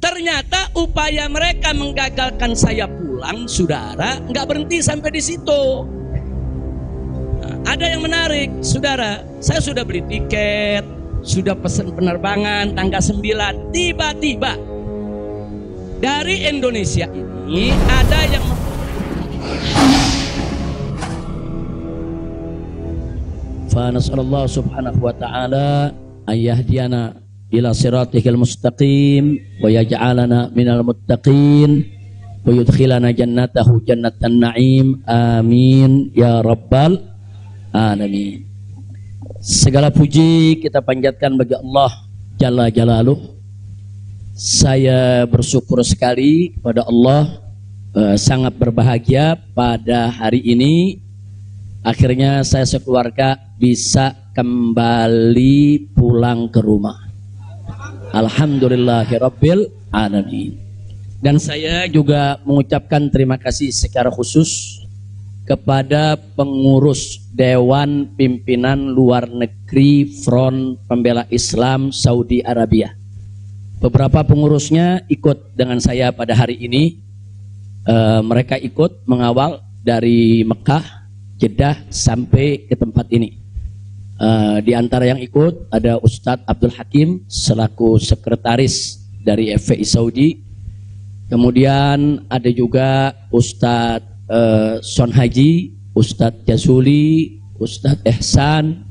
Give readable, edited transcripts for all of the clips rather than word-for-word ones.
Ternyata upaya mereka menggagalkan saya pulang, saudara, nggak berhenti sampai di situ. Nah, ada yang menarik, saudara. Saya sudah beli tiket, sudah pesan penerbangan tanggal 9. Tiba-tiba dari Indonesia ini ada yang fa nas'alullah subhanahu wa ta'ala ayyahdiyana ila siratikal mustaqim wa yaj'alana minal muttaqin wa yudkhilana jannatahu jannatan na'im, amin ya rabbal alamin. Segala puji kita panjatkan bagi Allah Jalla Jalaluh. Saya bersyukur sekali kepada Allah, sangat berbahagia pada hari ini akhirnya saya sekeluarga bisa kembali pulang ke rumah. Alhamdulillahirabbil alamin. Dan saya juga mengucapkan terima kasih secara khusus kepada pengurus Dewan Pimpinan Luar Negeri Front Pembela Islam Saudi Arabia. Beberapa pengurusnya ikut dengan saya pada hari ini. Mereka ikut mengawal dari Mekah, Jeddah sampai ke tempat ini. Di antara yang ikut ada Ustadz Abdul Hakim selaku sekretaris dari FPI Saudi. Kemudian ada juga Ustadz Son Haji, Ustadz Jazuli, Ustadz Ehsan.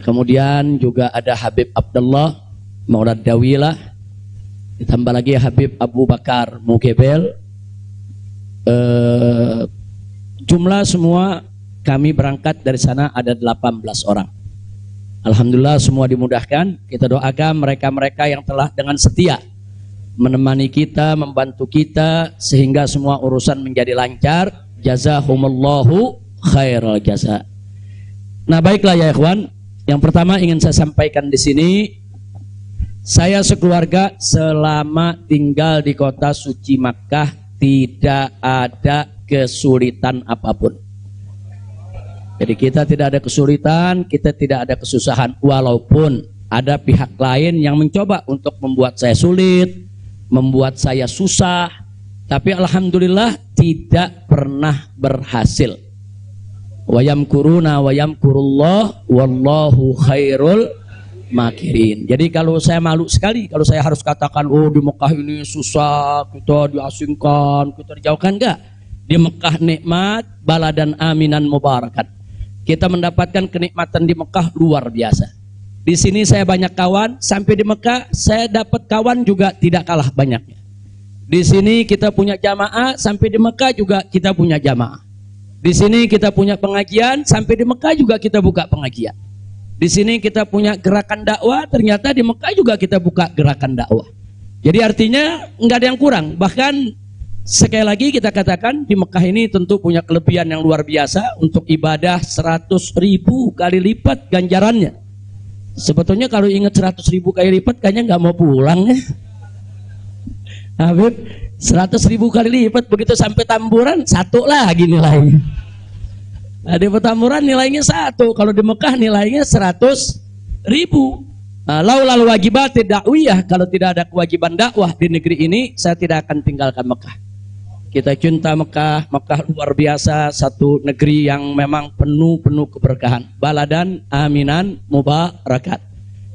Kemudian juga ada Habib Abdullah Maulad Dawilah. Ditambah lagi Habib Abu Bakar Mugebel. Jumlah semua kami berangkat dari sana ada 18 orang. Alhamdulillah semua dimudahkan. Kita doakan mereka-mereka yang telah dengan setia menemani kita, membantu kita sehingga semua urusan menjadi lancar. Jazahumullahu khairal jaza. Nah, baiklah ya ikhwan. Yang pertama ingin saya sampaikan di sini, saya sekeluarga selama tinggal di kota suci Makkah tidak ada kesulitan apapun. Jadi kita tidak ada kesulitan, kita tidak ada kesusahan. Walaupun ada pihak lain yang mencoba untuk membuat saya sulit, membuat saya susah, tapi alhamdulillah tidak pernah berhasil. Wa yamkuruna wa yamkurullah wallahu khairul makirin. Jadi kalau saya malu sekali kalau saya harus katakan, oh di Mekah ini susah, kita diasingkan, kita dijauhkan. Enggak. Di Mekah nikmat, baladan aminan mubarakat. Kita mendapatkan kenikmatan di Mekah luar biasa. Di sini saya banyak kawan, sampai di Mekah saya dapat kawan juga tidak kalah banyaknya. Di sini kita punya jamaah, sampai di Mekah juga kita punya jamaah. Di sini kita punya pengajian, sampai di Mekah juga kita buka pengajian. Di sini kita punya gerakan dakwah, ternyata di Mekah juga kita buka gerakan dakwah. Jadi artinya nggak ada yang kurang. Bahkan sekali lagi kita katakan di Mekah ini tentu punya kelebihan yang luar biasa untuk ibadah 100.000 kali lipat ganjarannya. Sebetulnya kalau ingat 100.000 kali lipat kayaknya nggak mau pulang ya. Habib 100.000 kali lipat begitu sampai Tamburan satu lagi nilainya. Nah, di Petamburan nilainya 1, kalau di Mekah nilainya 100.000. Laulal wajibat dakwiyah, kalau tidak ada kewajiban dakwah di negeri ini saya tidak akan tinggalkan Mekah. Kita cinta Mekah, Mekah luar biasa, satu negeri yang memang penuh keberkahan. Baladan aminan mubarakat.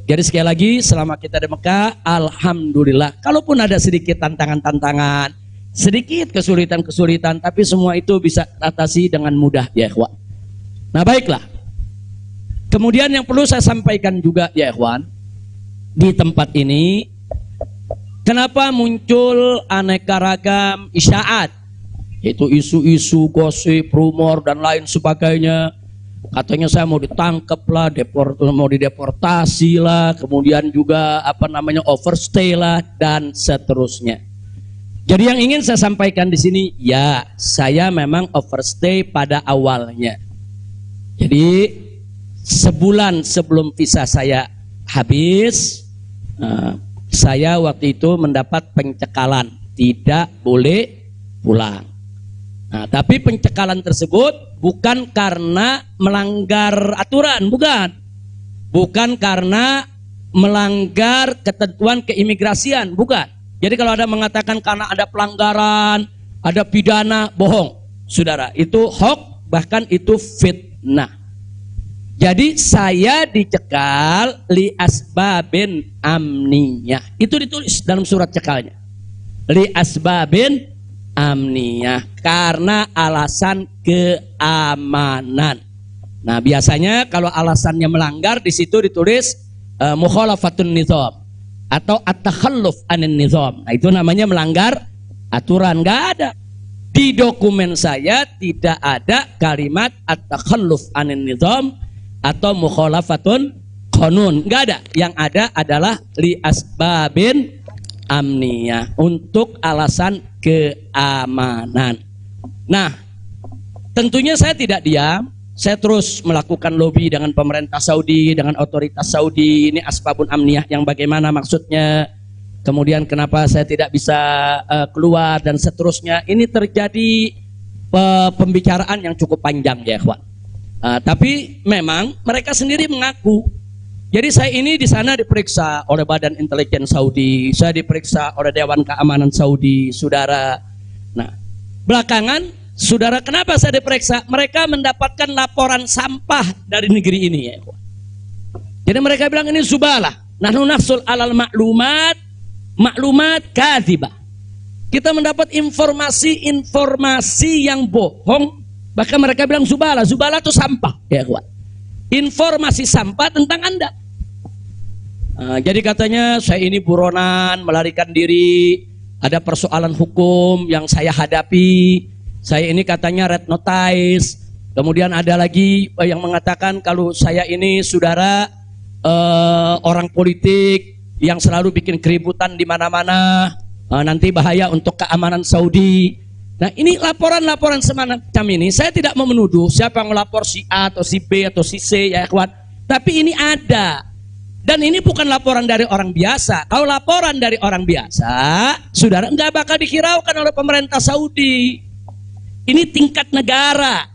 Jadi sekali lagi selama kita di Mekah, alhamdulillah. Kalaupun ada sedikit tantangan-tantangan, sedikit kesulitan-kesulitan, tapi semua itu bisa atasi dengan mudah ya ikhwan. Nah baiklah. Kemudian yang perlu saya sampaikan juga ya ikhwan, di tempat ini kenapa muncul aneka ragam isyaat, yaitu isu-isu, gosip, rumor dan lain sebagainya. Katanya saya mau ditangkap lah, mau dideportasi lah, kemudian juga overstay lah dan seterusnya. Jadi yang ingin saya sampaikan di sini, ya saya memang overstay pada awalnya. Jadi sebulan sebelum visa saya habis, saya waktu itu mendapat pencekalan, tidak boleh pulang. Nah, tapi pencekalan tersebut bukan karena melanggar aturan, bukan karena melanggar ketentuan keimigrasian, bukan. Jadi kalau ada mengatakan karena ada pelanggaran, ada pidana, bohong. Saudara, itu hoax, bahkan itu fitnah. Jadi saya dicekal li asbabin amniyah. Itu ditulis dalam surat cekalnya. Li asbabin amniyah, karena alasan keamanan. Nah, biasanya kalau alasannya melanggar di situ ditulis mukhalafatun nizam atau at-takhalluf anin nizam. Nah, itu namanya melanggar aturan. Nggak ada. Di dokumen saya tidak ada kalimat at-takhalluf anin nizam atau mukhalafatun qanun. Nggak ada. Yang ada adalah li asbabin amniyah, untuk alasan keamanan. Nah, tentunya saya tidak diam. Saya terus melakukan lobby dengan pemerintah Saudi, dengan otoritas Saudi. Ini asbabun amniyah yang bagaimana maksudnya. Kemudian kenapa saya tidak bisa keluar dan seterusnya. Ini terjadi pembicaraan yang cukup panjang ya ikhwan. Tapi memang mereka sendiri mengaku. Jadi saya ini di sana diperiksa oleh Badan Intelijen Saudi. Saya diperiksa oleh Dewan Keamanan Saudi, saudara. Nah, belakangan saudara, kenapa saya diperiksa? Mereka mendapatkan laporan sampah dari negeri ini ya. Jadi mereka bilang ini zubalah. Nahnu nahsul alal maklumat kadzibah. Kita mendapat informasi yang bohong. Bahkan mereka bilang zubalah. Zubalah itu sampah ya kawan. Informasi sampah tentang Anda. Jadi katanya saya ini buronan, melarikan diri. Ada persoalan hukum yang saya hadapi. Saya ini katanya red notice. Kemudian ada lagi yang mengatakan kalau saya ini saudara orang politik yang selalu bikin keributan di mana-mana, nanti bahaya untuk keamanan Saudi. Nah, ini laporan-laporan semacam ini. Saya tidak mau menuduh siapa yang melapor, si A atau si B atau si C ya kawan. Tapi ini ada. Dan ini bukan laporan dari orang biasa. Kalau laporan dari orang biasa, saudara nggak bakal dihiraukan oleh pemerintah Saudi. Ini tingkat negara.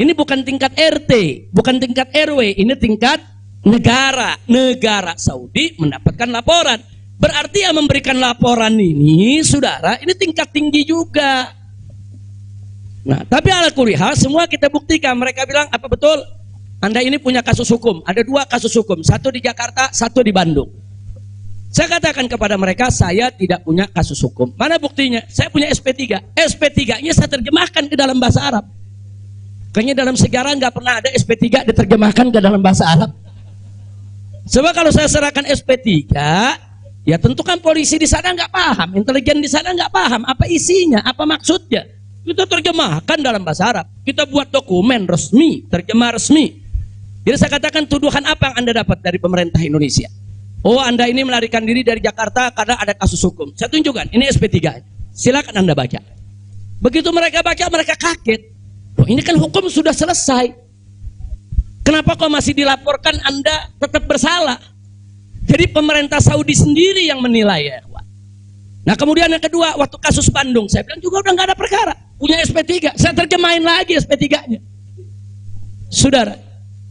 Ini bukan tingkat RT, bukan tingkat RW, ini tingkat negara. Negara Saudi mendapatkan laporan. Berarti yang memberikan laporan ini, saudara, ini tingkat tinggi juga. Nah, tapi ala kulli hal semua kita buktikan. Mereka bilang, apa betul? Anda ini punya kasus hukum. Ada 2 kasus hukum, satu di Jakarta, satu di Bandung. Saya katakan kepada mereka, saya tidak punya kasus hukum. Mana buktinya? Saya punya SP3. SP3-nya saya terjemahkan ke dalam bahasa Arab. Kayaknya dalam sejarah nggak pernah ada SP3 diterjemahkan ke dalam bahasa Arab. Sebab kalau saya serahkan SP3, ya tentu kan polisi di sana nggak paham, intelijen di sana nggak paham apa isinya, apa maksudnya. Kita terjemahkan dalam bahasa Arab. Kita buat dokumen resmi, terjemah resmi. Jadi saya katakan, tuduhan apa yang Anda dapat dari pemerintah Indonesia? Oh, Anda ini melarikan diri dari Jakarta karena ada kasus hukum. Saya tunjukkan, ini SP3. Silakan Anda baca. Begitu mereka baca, mereka kaget. Oh, ini kan hukum sudah selesai. Kenapa kok masih dilaporkan Anda tetap bersalah? Jadi pemerintah Saudi sendiri yang menilai ya. Nah, kemudian yang kedua, waktu kasus Bandung, saya bilang juga udah nggak ada perkara. Punya SP3, saya terjemahin lagi SP3-nya. Saudara.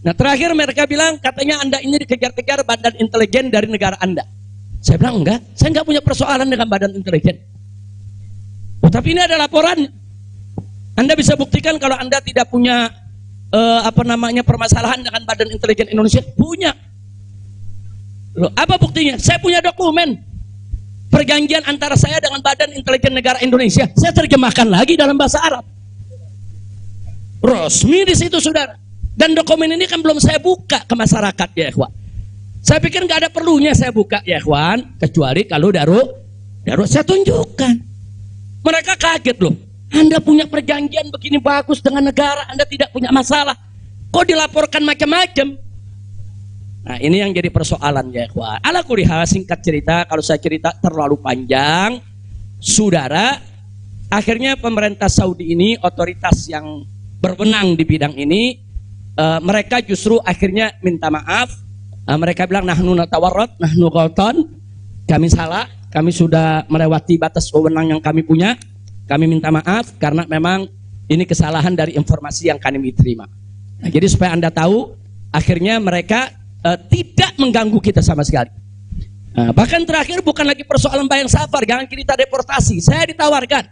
Nah, terakhir mereka bilang katanya Anda ini dikejar-kejar badan intelijen dari negara Anda. Saya bilang enggak, saya nggak punya persoalan dengan badan intelijen. Oh, tapi ini ada laporannya. Anda bisa buktikan kalau Anda tidak punya permasalahan dengan badan intelijen Indonesia. Punya. Loh, apa buktinya? Saya punya dokumen perjanjian antara saya dengan badan intelijen negara Indonesia. Saya terjemahkan lagi dalam bahasa Arab. Resmi di situ, saudara. Dan dokumen ini kan belum saya buka ke masyarakat ya ikhwan. Saya pikir nggak ada perlunya saya buka ya ikhwan, kecuali kalau darurat saya tunjukkan. Mereka kaget loh. Anda punya perjanjian begini bagus dengan negara, Anda tidak punya masalah. Kok dilaporkan macam-macam? Nah, ini yang jadi persoalan ya ikhwan. Ala kulli hal, singkat cerita, kalau saya cerita terlalu panjang, saudara, akhirnya pemerintah Saudi ini, otoritas yang berwenang di bidang ini, mereka justru akhirnya minta maaf. Mereka bilang nahnu natawarrat, nahnu ghaltan, kami salah, kami sudah melewati batas wewenang yang kami punya. Kami minta maaf karena memang ini kesalahan dari informasi yang kami terima. Nah, jadi supaya Anda tahu, akhirnya mereka tidak mengganggu kita sama sekali. Nah, bahkan terakhir bukan lagi persoalan bayang safar, jangan kita deportasi. Saya ditawarkan,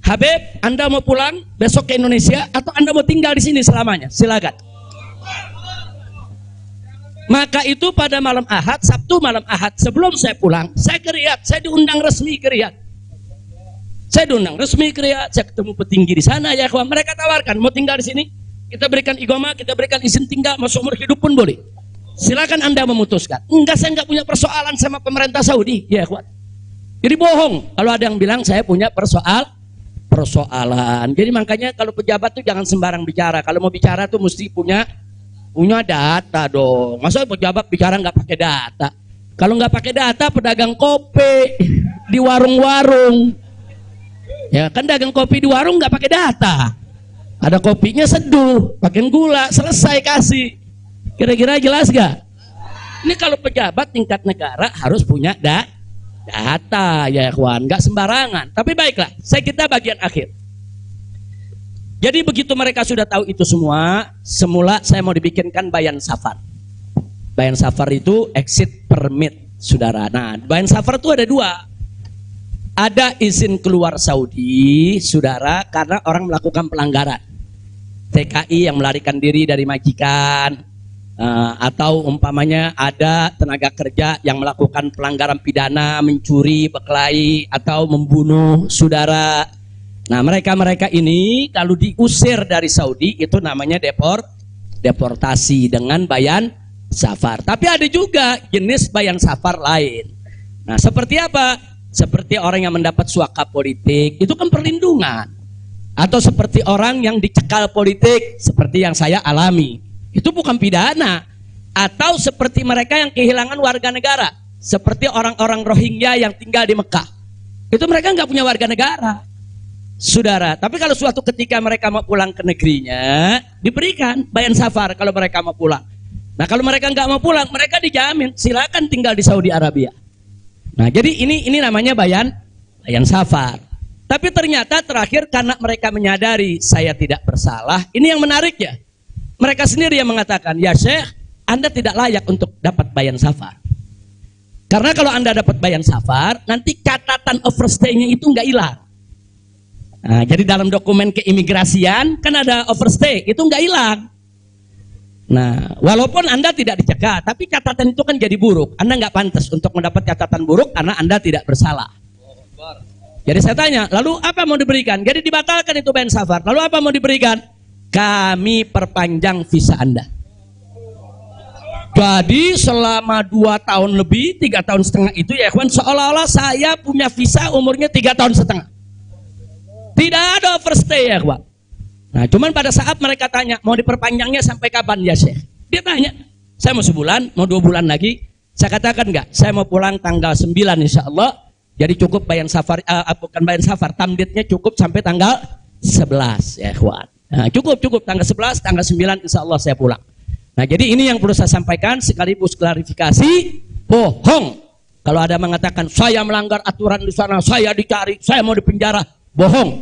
Habib, Anda mau pulang besok ke Indonesia atau Anda mau tinggal di sini selamanya? Silakan. Maka itu pada malam Ahad, Sabtu malam Ahad, sebelum saya pulang, saya ke Riyadh, saya diundang resmi ke Riyadh. Saya diundang resmi ke Riyadh, saya ketemu petinggi di sana ya kawan. Mereka tawarkan, mau tinggal di sini, kita berikan iqamah, kita berikan izin tinggal, mau seumur hidup pun boleh. Silakan Anda memutuskan. Enggak, saya enggak punya persoalan sama pemerintah Saudi, ya kawan. Jadi bohong kalau ada yang bilang saya punya persoalan. Jadi makanya kalau pejabat tuh jangan sembarang bicara. Kalau mau bicara tuh mesti punya data dong. Masa pejabat bicara nggak pakai data? Kalau nggak pakai data, pedagang kopi di warung-warung, ya kan dagang kopi di warung nggak pakai data. Ada kopinya seduh, pakai gula, selesai kasih. Kira-kira jelas gak? Ini kalau pejabat tingkat negara harus punya data ya kawan, nggak sembarangan. Tapi baiklah, saya kita bagian akhir. Jadi begitu mereka sudah tahu itu semua, semula saya mau dibikinkan bayan safar. Bayan safar itu exit permit, saudara. Nah, bayan safar itu ada dua. Ada izin keluar Saudi, saudara, karena orang melakukan pelanggaran. TKI yang melarikan diri dari majikan, atau umpamanya ada tenaga kerja yang melakukan pelanggaran pidana, mencuri, berkelahi, atau membunuh saudara. Nah, mereka ini kalau diusir dari Saudi itu namanya deportasi dengan bayan safar. Tapi ada juga jenis bayan safar lain. Nah, seperti apa? Seperti orang yang mendapat suaka politik, itu kan perlindungan. Atau seperti orang yang dicekal politik, seperti yang saya alami, itu bukan pidana. Atau seperti mereka yang kehilangan warga negara, seperti orang-orang Rohingya yang tinggal di Mekah, itu mereka nggak punya warga negara, saudara. Tapi kalau suatu ketika mereka mau pulang ke negerinya, diberikan bayan safar kalau mereka mau pulang. Nah, kalau mereka nggak mau pulang, mereka dijamin silakan tinggal di Saudi Arabia. Nah, jadi ini namanya bayan safar. Tapi ternyata terakhir karena mereka menyadari saya tidak bersalah, ini yang menarik ya. Mereka sendiri yang mengatakan, ya Syekh, Anda tidak layak untuk dapat bayan safar. Karena kalau Anda dapat bayan safar, nanti catatan overstay-nya itu nggak hilang. Nah, jadi dalam dokumen keimigrasian kan ada overstay, itu nggak hilang. Nah, walaupun Anda tidak dicegah, tapi catatan itu kan jadi buruk. Anda nggak pantas untuk mendapat catatan buruk karena Anda tidak bersalah. Jadi saya tanya, lalu apa mau diberikan? Jadi dibatalkan itu bayan safar. Lalu apa mau diberikan? Kami perpanjang visa Anda. Jadi selama 2 tahun lebih, 3 tahun setengah itu ya kawan, seolah-olah saya punya visa umurnya 3 tahun setengah. Tidak ada overstay ya kawan. Nah, cuman pada saat mereka tanya, mau diperpanjangnya sampai kapan ya Syekh? Dia tanya, saya mau sebulan, mau 2 bulan lagi. Saya katakan enggak, saya mau pulang tanggal 9 insya Allah. Jadi cukup bayan safar, bukan bayan safar, tamdidnya cukup sampai tanggal 11 ya kawan. Nah, cukup tanggal 11, tanggal 9 insya Allah saya pulang. Nah, jadi ini yang perlu saya sampaikan sekaligus klarifikasi, bohong. Kalau ada mengatakan saya melanggar aturan di sana, saya dicari, saya mau dipenjara, bohong.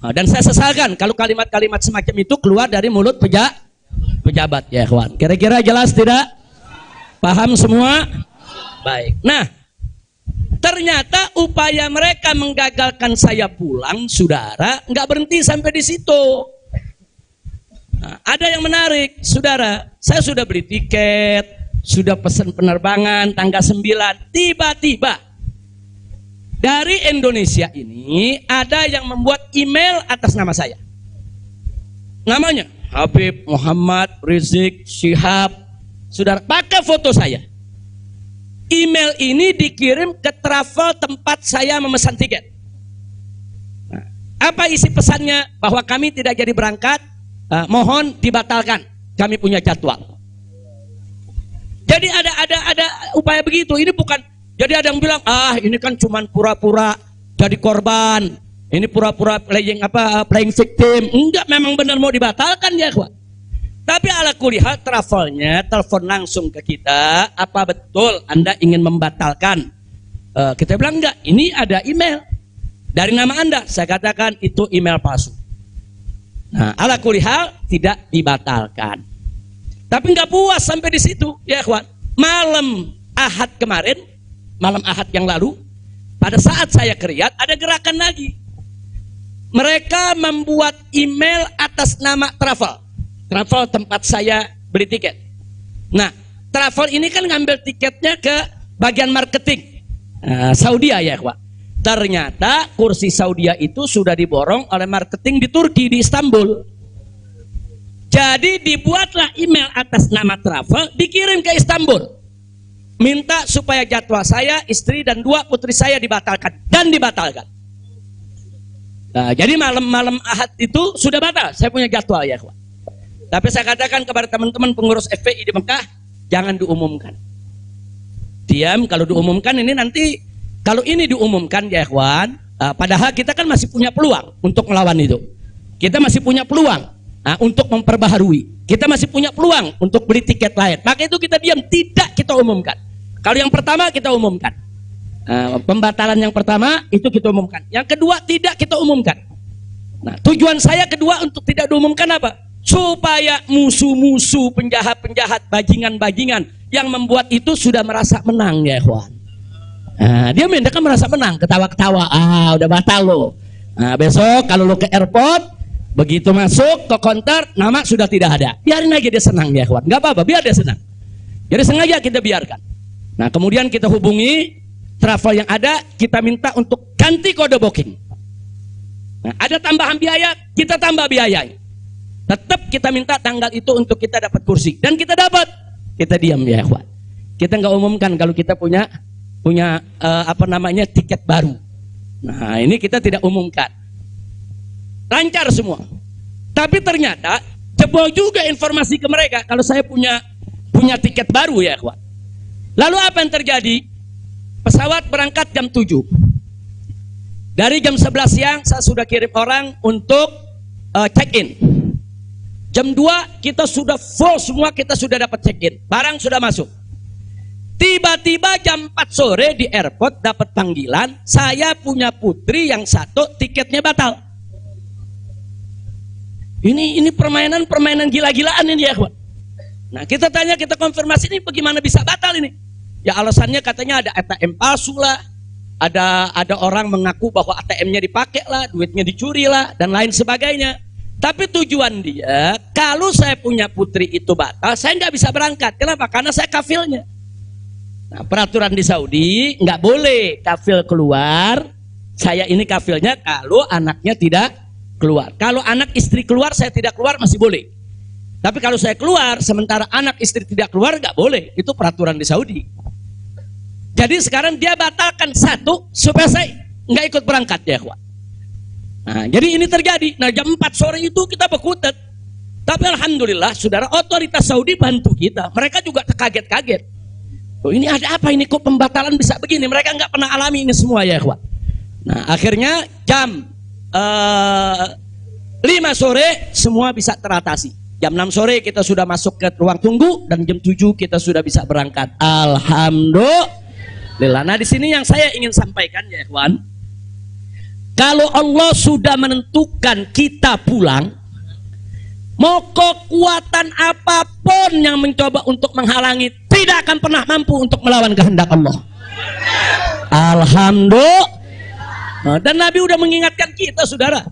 Nah, dan saya sesalkan kalau kalimat-kalimat semacam itu keluar dari mulut pejabat ya kawan. Kira-kira jelas tidak? Paham semua? Baik. Nah, ternyata upaya mereka menggagalkan saya pulang, saudara, nggak berhenti sampai di situ. Nah, ada yang menarik, saudara. Saya sudah beli tiket, sudah pesan penerbangan tanggal 9. Tiba-tiba dari Indonesia ini ada yang membuat email atas nama saya. Namanya Habib Muhammad Rizik Syihab. Saudara, pakai foto saya. Email ini dikirim ke travel tempat saya memesan tiket. Nah, apa isi pesannya? Bahwa kami tidak jadi berangkat, mohon dibatalkan. Kami punya jadwal. Jadi ada upaya begitu. Ini bukan. Jadi ada yang bilang, ini kan cuman pura-pura jadi korban. Ini pura-pura playing victim. Enggak, memang benar mau dibatalkan ya, kawan. Tapi ala kuliah travelnya telepon langsung ke kita, apa betul Anda ingin membatalkan? Kita bilang enggak, ini ada email dari nama Anda. Saya katakan itu email palsu. Nah, ala kuliah tidak dibatalkan. Tapi enggak puas sampai di situ, ya kawan. Malam Ahad kemarin, malam Ahad yang lalu, pada saat saya ke Riyadh, ada gerakan lagi. Mereka membuat email atas nama travel. Travel tempat saya beli tiket. Nah, travel ini kan ngambil tiketnya ke bagian marketing. Saudi ya, Pak. Ternyata kursi Saudi itu sudah diborong oleh marketing di Turki, di Istanbul. Jadi dibuatlah email atas nama travel, dikirim ke Istanbul. Minta supaya jadwal saya, istri dan 2 putri saya dibatalkan. Dan dibatalkan. Nah, jadi malam Ahad itu sudah batal. Saya punya jadwal ya, Pak. Tapi saya katakan kepada teman-teman pengurus FPI di Mekah, jangan diumumkan. Diam, kalau diumumkan ini nanti, kalau ini diumumkan ya, Ikhwan, padahal kita kan masih punya peluang untuk melawan itu. Kita masih punya peluang untuk memperbaharui. Kita masih punya peluang untuk beli tiket lain. Maka itu kita diam, tidak kita umumkan. Kalau yang pertama kita umumkan. Pembatalan yang pertama itu kita umumkan. Yang kedua tidak kita umumkan. Nah, tujuan saya kedua untuk tidak diumumkan apa? Supaya musuh-musuh, penjahat-penjahat, bajingan-bajingan yang membuat itu sudah merasa menang ya, ikhwan. Dia kan merasa menang, ketawa-ketawa. Udah batal lo. Besok kalau lo ke airport, begitu masuk ke counter, nama sudah tidak ada. Biarin aja dia senang ya, ikhwan. Nggak apa-apa, biar dia senang. Jadi sengaja kita biarkan. Nah, kemudian kita hubungi travel yang ada, kita minta untuk ganti kode booking. Nah, ada tambahan biaya, kita tambah biayanya. Tetap kita minta tanggal itu untuk kita dapat kursi. Dan kita dapat. Kita diam ya, ikhwan. Kita nggak umumkan kalau kita punya tiket baru. Nah, ini kita tidak umumkan. Lancar semua. Tapi ternyata jebol juga informasi ke mereka kalau saya punya tiket baru ya, ikhwan. Lalu apa yang terjadi? Pesawat berangkat jam 7. Dari jam 11 siang saya sudah kirim orang untuk check-in. Jam 2 kita sudah full semua, kita sudah dapat check-in. Barang sudah masuk. Tiba-tiba jam 4 sore di airport dapat panggilan, saya punya putri yang satu tiketnya batal. Ini permainan gila-gilaan ini ya, Pak. Nah, kita tanya, kita konfirmasi ini bagaimana bisa batal ini? Ya alasannya katanya ada ATM palsu lah, ada orang mengaku bahwa ATM-nya dipakai lah, duitnya dicuri lah, dan lain sebagainya. Tapi tujuan dia, kalau saya punya putri itu batal, saya nggak bisa berangkat. Kenapa? Karena saya kafilnya. Nah, peraturan di Saudi nggak boleh kafil keluar. Saya ini kafilnya kalau anaknya tidak keluar. Kalau anak istri keluar, saya tidak keluar masih boleh. Tapi kalau saya keluar, sementara anak istri tidak keluar, nggak boleh. Itu peraturan di Saudi. Jadi sekarang dia batalkan satu supaya saya nggak ikut berangkat ya, ikhwan. Nah, jadi ini terjadi. Nah, jam 4 sore itu kita berkutat. Tapi alhamdulillah, saudara, otoritas Saudi bantu kita. Mereka juga kaget-kaget. Oh, ini ada apa ini? Kok pembatalan bisa begini? Mereka nggak pernah alami ini semua ya, ikhwan. Nah, akhirnya jam 5 sore semua bisa teratasi. Jam 6 sore kita sudah masuk ke ruang tunggu dan jam 7 kita sudah bisa berangkat. Alhamdulillah. Nah, di sini yang saya ingin sampaikan ya, ikhwan. Kalau Allah sudah menentukan kita pulang, mau kekuatan apapun yang mencoba untuk menghalangi tidak akan pernah mampu untuk melawan kehendak Allah. Alhamdulillah. Dan Nabi sudah mengingatkan kita, saudara.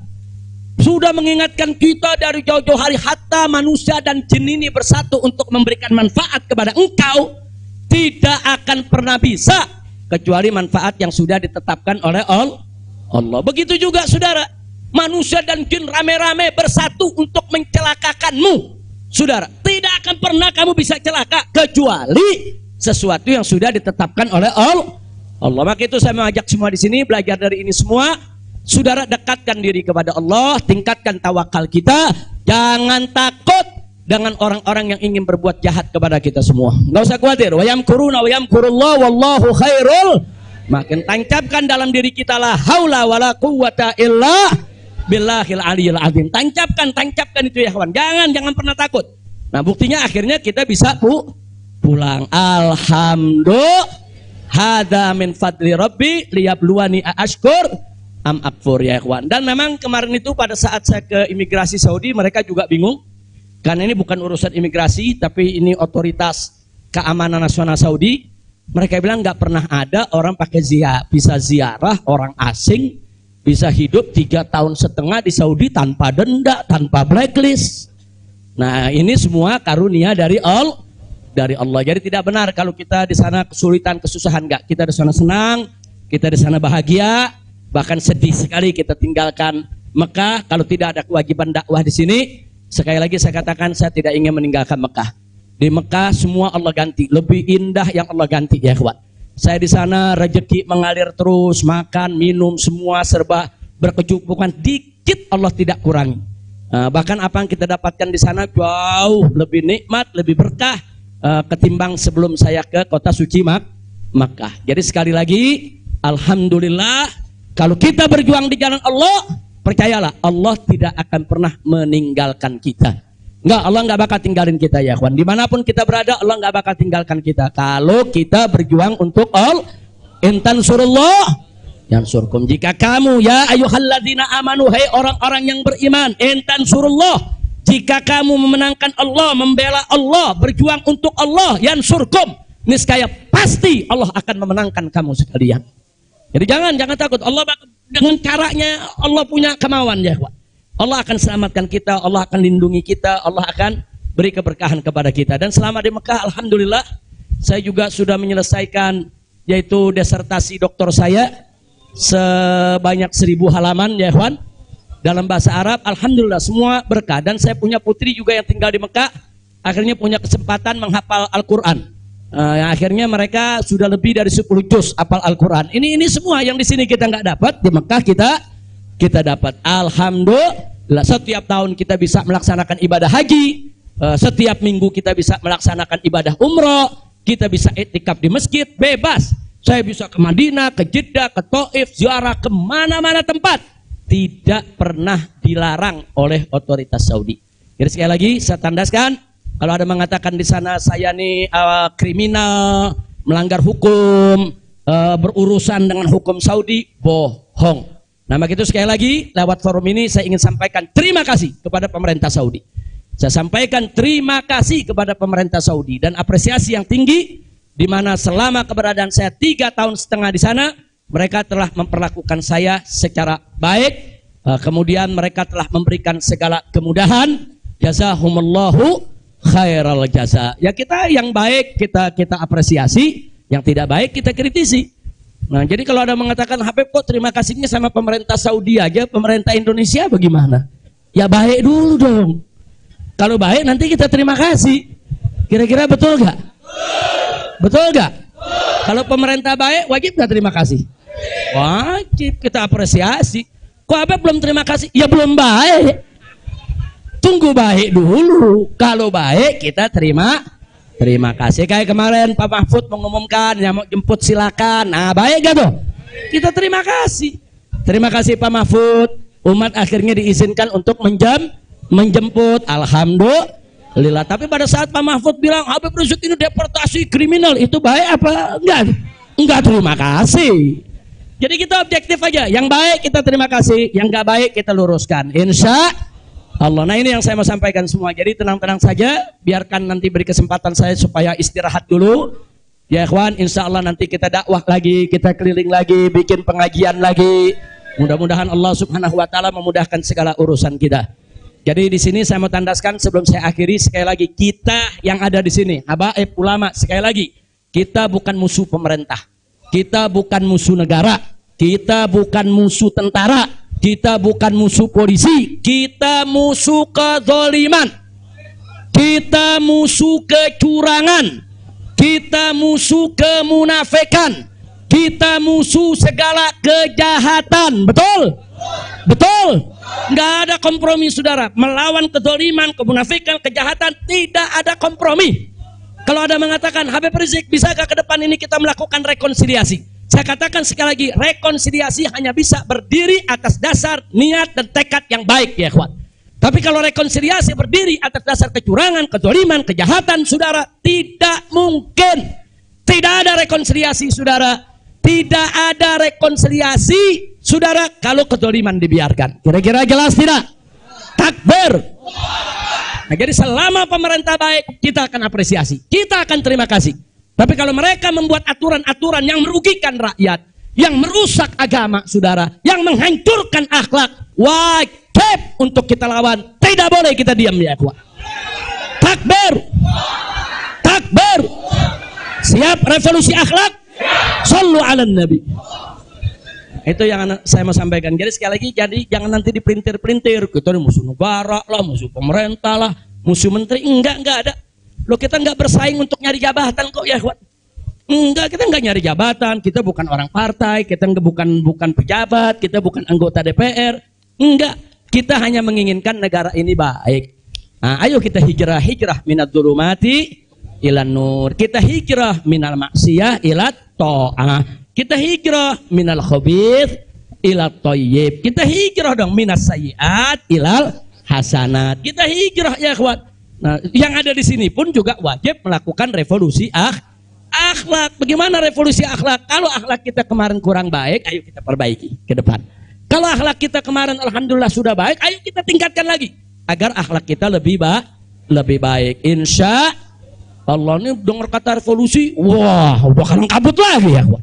Sudah mengingatkan kita dari jauh-jauh hari, hatta manusia dan jin ini bersatu untuk memberikan manfaat kepada engkau, tidak akan pernah bisa kecuali manfaat yang sudah ditetapkan oleh Allah. Begitu juga saudara, manusia dan jin rame-rame bersatu untuk mencelakakanmu. Saudara, tidak akan pernah kamu bisa celaka kecuali sesuatu yang sudah ditetapkan oleh Allah. Maka itu saya mengajak semua di sini belajar dari ini semua. Saudara, dekatkan diri kepada Allah, tingkatkan tawakal kita, jangan takut dengan orang-orang yang ingin berbuat jahat kepada kita semua. Nggak usah khawatir. Wa yamkuruna wa yamkurullah wallahu khairul. Makin tancapkan dalam diri kita la haula wala quwwata illa billahil aliyil azim. Tancapkan itu ya kawan. Jangan pernah takut. Nah, buktinya akhirnya kita bisa pulang. Alhamdulillah. Hada min fadli rabbi liyabluwani ashkur am akfur ya kawan. Dan memang kemarin itu pada saat saya ke imigrasi Saudi, mereka juga bingung. Karena ini bukan urusan imigrasi, tapi ini otoritas keamanan nasional Saudi. Mereka bilang nggak pernah ada orang pakai bisa ziarah orang asing, bisa hidup 3,5 tahun di Saudi tanpa denda, tanpa blacklist. Nah, ini semua karunia dari Allah. Jadi tidak benar kalau kita di sana kesulitan, kesusahan, enggak. Kita di sana senang, kita di sana bahagia, bahkan sedih sekali kita tinggalkan Mekah kalau tidak ada kewajiban dakwah di sini. Sekali lagi saya katakan, saya tidak ingin meninggalkan Mekah. Di Mekah semua Allah ganti, lebih indah yang Allah ganti ya kawan. Saya di sana rezeki mengalir terus, makan, minum semua serba berkecukupan, dikit Allah tidak kurangi. Bahkan apa yang kita dapatkan di sana jauh lebih nikmat, lebih berkah ketimbang sebelum saya ke kota suci Makkah. Jadi sekali lagi, alhamdulillah, kalau kita berjuang di jalan Allah, percayalah Allah tidak akan pernah meninggalkan kita. Enggak, Allah enggak bakal tinggalin kita ya kawan. Dimanapun kita berada, Allah enggak bakal tinggalkan kita. Kalau kita berjuang untuk Allah, intan surullah yansurkum. Jika kamu ya ayyuhalladzina amanu, hai orang-orang yang beriman, intan surullah, jika kamu memenangkan Allah, membela Allah, berjuang untuk Allah, yansurkum, niscaya pasti Allah akan memenangkan kamu sekalian. Jadi jangan takut. Allah dengan caranya Allah punya kemauan ya kawan. Allah akan selamatkan kita, Allah akan lindungi kita, Allah akan beri keberkahan kepada kita. Dan selama di Mekah, alhamdulillah, saya juga sudah menyelesaikan yaitu disertasi doktor saya sebanyak 1000 halaman ya kawan, dalam bahasa Arab. Alhamdulillah semua berkah. Dan saya punya putri juga yang tinggal di Mekah, akhirnya punya kesempatan menghafal Al-Quran. Akhirnya mereka sudah lebih dari 10 juz hafal Al-Quran. Ini semua yang di sini kita nggak dapat, di Mekah kita dapat. Alhamdulillah, setiap tahun kita bisa melaksanakan ibadah haji, setiap minggu kita bisa melaksanakan ibadah umroh, kita bisa iktikaf di masjid bebas. Saya bisa ke Madinah, ke Jeddah, ke Taif, ziarah ke mana-mana tempat, tidak pernah dilarang oleh otoritas Saudi. Jadi sekali lagi saya tandaskan, kalau ada mengatakan di sana saya nih kriminal, melanggar hukum, berurusan dengan hukum Saudi, bohong. Nah begitu, sekali lagi lewat forum ini saya ingin sampaikan terima kasih kepada pemerintah Saudi. Saya sampaikan terima kasih kepada pemerintah Saudi dan apresiasi yang tinggi, di mana selama keberadaan saya 3,5 tahun di sana, mereka telah memperlakukan saya secara baik. Kemudian mereka telah memberikan segala kemudahan. Jazahumullahu khairal jaza. Ya kita yang baik kita apresiasi, yang tidak baik kita kritisi. Nah jadi kalau ada mengatakan Habib kok terima kasihnya sama pemerintah Saudi aja, pemerintah Indonesia bagaimana? Ya baik dulu dong. Kalau baik nanti kita terima kasih. Kira-kira betul gak? Betul gak? Kalau pemerintah baik wajib gak terima kasih? Wajib, kita apresiasi. Kok Habib belum terima kasih? Ya belum baik. Tunggu baik dulu. Kalau baik kita terima kasih. Kayak kemarin Pak Mahfud mengumumkan yang mau jemput silakan. Nah baik gak tuh? Kita terima kasih. Terima kasih Pak Mahfud. Umat akhirnya diizinkan untuk menjemput. Alhamdulillah. Tapi pada saat Pak Mahfud bilang Habib Rizik ini deportasi kriminal, itu baik apa enggak? Enggak terima kasih. Jadi kita objektif aja. Yang baik kita terima kasih, yang enggak baik kita luruskan. Insya Allah. Nah ini yang saya mau sampaikan semua. Jadi tenang-tenang saja, biarkan nanti beri kesempatan saya supaya istirahat dulu. Ya ikhwan, insya Allah nanti kita dakwah lagi, kita keliling lagi, bikin pengajian lagi. Mudah-mudahan Allah Subhanahu wa taala memudahkan segala urusan kita. Jadi di sini saya mau tandaskan sebelum saya akhiri, sekali lagi kita yang ada di sini, habaib ulama, sekali lagi kita bukan musuh pemerintah. Kita bukan musuh negara. Kita bukan musuh tentara. Kita bukan musuh polisi, kita musuh kezaliman, kita musuh kecurangan, kita musuh kemunafikan, kita musuh segala kejahatan. Betul? Betul? Nggak ada kompromi saudara. Melawan kezaliman, kemunafikan, kejahatan, tidak ada kompromi. Kalau ada mengatakan Habib Rizik, bisakah ke depan ini kita melakukan rekonsiliasi? Saya katakan sekali lagi, rekonsiliasi hanya bisa berdiri atas dasar niat dan tekad yang baik ya kawan. Tapi kalau rekonsiliasi berdiri atas dasar kecurangan, kezaliman, kejahatan, saudara, tidak mungkin. Tidak ada rekonsiliasi saudara. Tidak ada rekonsiliasi saudara kalau kezaliman dibiarkan. Kira-kira jelas tidak? Takbir. Nah, jadi selama pemerintah baik, kita akan apresiasi, kita akan terima kasih. Tapi kalau mereka membuat aturan-aturan yang merugikan rakyat, yang merusak agama, saudara, yang menghancurkan akhlak, wajib untuk kita lawan. Tidak boleh kita diam, ya ikhwan. Takbir, takbir. Siap revolusi akhlak? Shallu ala nabi. Itu yang saya mau sampaikan. Jadi sekali lagi, jadi jangan nanti dipelintir-pelintir. Kita ini musuh negara lah, musuh pemerintah lah, musuh menteri. Enggak ada. Loh, kita enggak bersaing untuk nyari jabatan kok, ya ikhwan. Enggak, kita enggak nyari jabatan. Kita bukan orang partai, kita bukan pejabat, kita bukan anggota DPR. Enggak, kita hanya menginginkan negara ini baik. Nah, ayo kita hijrah minad dzulumati ilan nur. Kita hijrah minal maksiyah ilat ta'ah. Kita hijrah minal khabith ilat thayyib. Kita hijrah dong minas sayyiat ilal hasanat. Kita hijrah, ya ikhwan. Nah, yang ada di sini pun juga wajib melakukan revolusi akhlak. Bagaimana revolusi akhlak? Kalau akhlak kita kemarin kurang baik, ayo kita perbaiki ke depan. Kalau akhlak kita kemarin alhamdulillah sudah baik, ayo kita tingkatkan lagi agar akhlak kita lebih baik. Insya Allah. Ini dengar kata revolusi, wah udah kalang kabut lagi, ya ikhwan.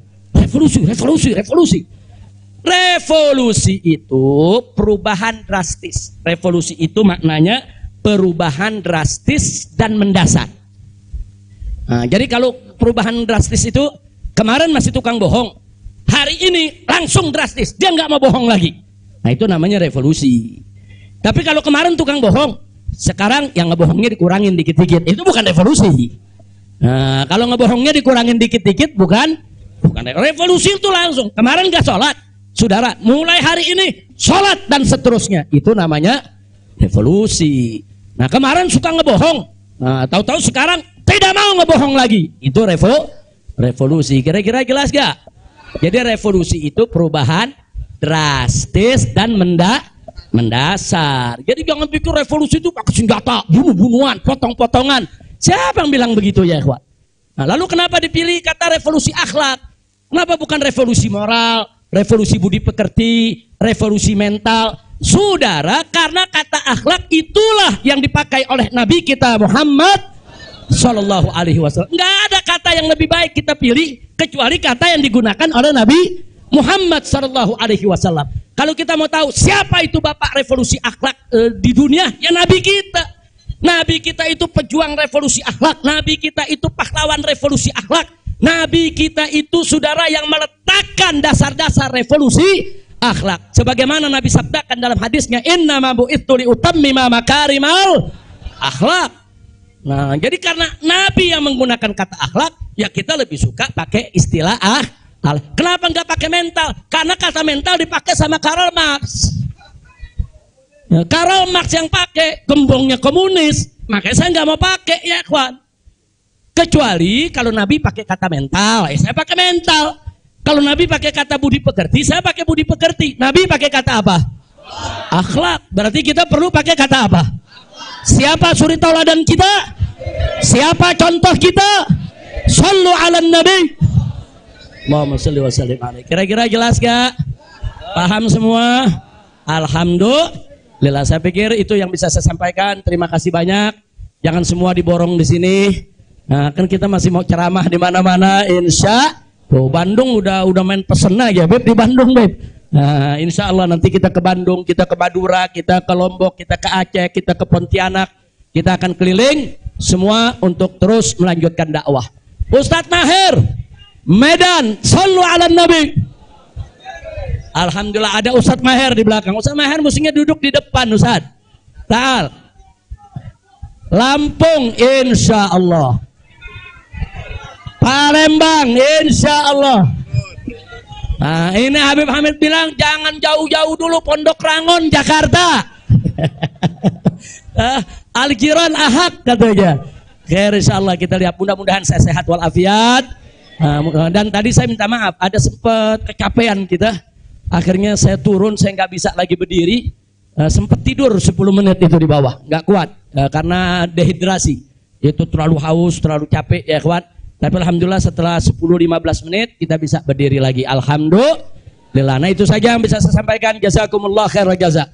Revolusi itu perubahan drastis. Revolusi itu maknanya perubahan drastis dan mendasar. Nah, jadi kalau perubahan drastis itu kemarin masih tukang bohong, hari ini langsung drastis, dia nggak mau bohong lagi. Nah, itu namanya revolusi. Tapi kalau kemarin tukang bohong, sekarang yang ngebohongnya dikurangin dikit-dikit, itu bukan revolusi. Nah, kalau ngebohongnya dikurangin dikit-dikit bukan revolusi. Itu langsung. Kemarin gak sholat, saudara, mulai hari ini sholat dan seterusnya, itu namanya revolusi. Nah, kemarin suka ngebohong, nah, tahu-tahu sekarang tidak mau ngebohong lagi, itu revolusi. Kira-kira jelas gak? Jadi revolusi itu perubahan drastis dan mendasar. Jadi jangan pikir revolusi itu pakai senjata, bunuh-bunuhan, potong-potongan. Siapa yang bilang begitu, ya ikhwan? Nah, lalu kenapa dipilih kata revolusi akhlak? Kenapa bukan revolusi moral, revolusi budi pekerti, revolusi mental? Saudara, karena kata akhlak itulah yang dipakai oleh Nabi kita Muhammad Sallallahu Alaihi Wasallam. Nggak ada kata yang lebih baik kita pilih kecuali kata yang digunakan oleh Nabi Muhammad Sallallahu Alaihi Wasallam. Kalau kita mau tahu siapa itu bapak revolusi akhlak di dunia, ya Nabi kita. Nabi kita itu pejuang revolusi akhlak. Nabi kita itu pahlawan revolusi akhlak. Nabi kita itu saudara yang meletakkan dasar-dasar revolusi akhlak. Sebagaimana Nabi sabdakan dalam hadisnya, innama bu'itsu liutammima makarimal akhlak. Nah, jadi karena Nabi yang menggunakan kata akhlak, ya kita lebih suka pakai istilah akhlak. Kenapa nggak pakai mental? Karena kata mental dipakai sama Karl Marx. Ya, Karl Marx yang pakai, gembongnya komunis, makanya saya nggak mau pakai, ya ikhwan. Kecuali kalau Nabi pakai kata mental, ya saya pakai mental. Kalau Nabi pakai kata budi pekerti, saya pakai budi pekerti. Nabi pakai kata apa? Akhlak. Berarti kita perlu pakai kata apa? Siapa suri tauladan kita? Siapa contoh kita? Shallu ala nabi. Allahumma shalli wa sallim alaihi. Kira-kira jelas gak? Paham semua? Alhamdulillah. Saya pikir itu yang bisa saya sampaikan. Terima kasih banyak. Jangan semua diborong di sini. Nah, kan kita masih mau ceramah di mana-mana, insya. Tuh, Bandung udah main pesen aja, Beb, di Bandung, Beb. Nah, insya Allah nanti kita ke Bandung, kita ke Madura, kita ke Lombok, kita ke Aceh, kita ke Pontianak, kita akan keliling semua untuk terus melanjutkan dakwah. Ustadz Maher, Medan, shallu ala nabi. Alhamdulillah ada Ustadz Maher di belakang. Ustadz Maher mestinya duduk di depan, Ustadz. Ta'al. Lampung, insya Allah. Palembang, insya Allah. Nah, ini Habib Hamid bilang jangan jauh-jauh dulu, Pondok Rangon, Jakarta. Al-Jiran Ahad katanya. Khair, insya Allah kita lihat, mudah-mudahan saya sehat walafiat. Dan tadi saya minta maaf, ada sempat kecapean kita. Akhirnya saya turun, saya nggak bisa lagi berdiri. Sempat tidur 10 menit itu di bawah, nggak kuat karena dehidrasi. Itu terlalu haus, terlalu capek, ya kawan. Tapi alhamdulillah setelah 10-15 menit kita bisa berdiri lagi. Alhamdulillah. Nah, itu saja yang bisa saya sampaikan. Jazakumullah khairal jazak.